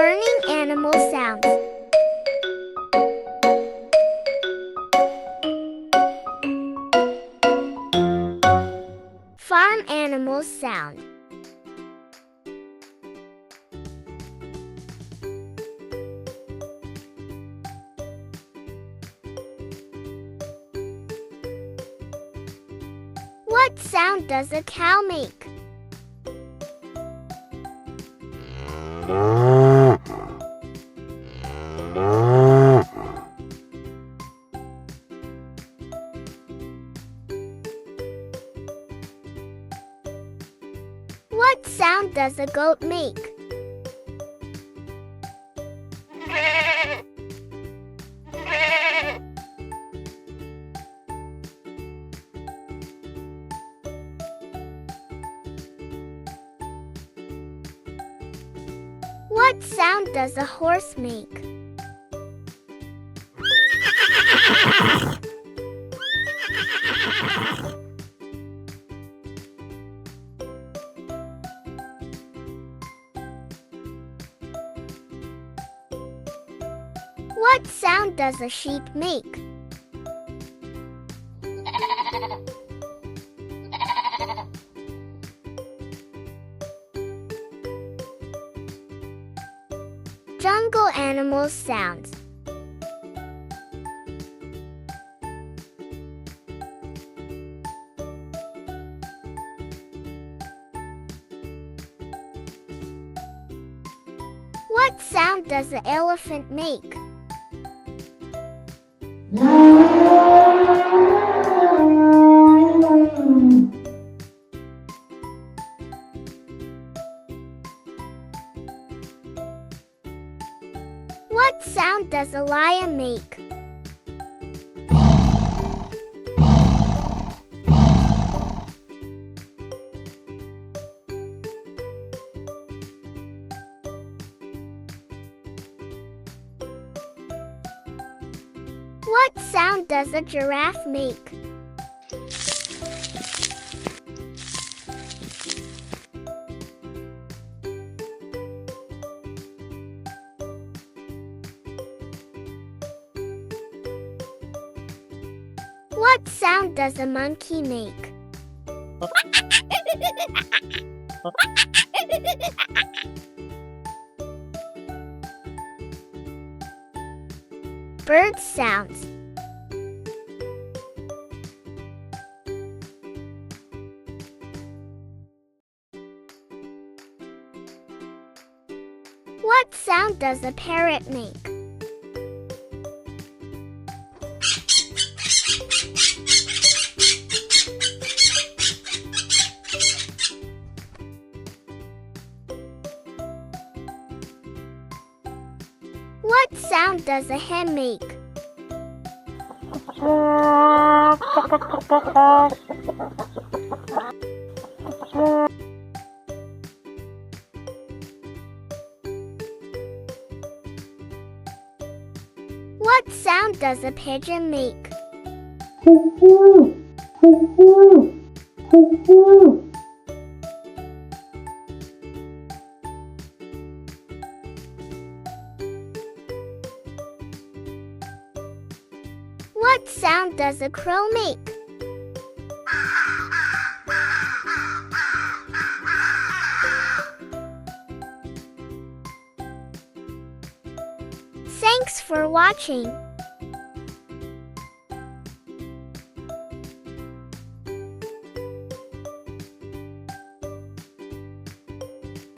Learning animal sounds. Farm animals sound. What sound does a cow make? What sound does a goat make? What sound does a horse make? What sound does a sheep make? Jungle animals sounds. What sound does the elephant make? What sound does a lion make? What sound does a giraffe make? What sound does a monkey make? Bird sounds. What sound does a parrot make? What sound does a hen make? What sound does a pigeon make? What sound does a crow make? Thanks for watching.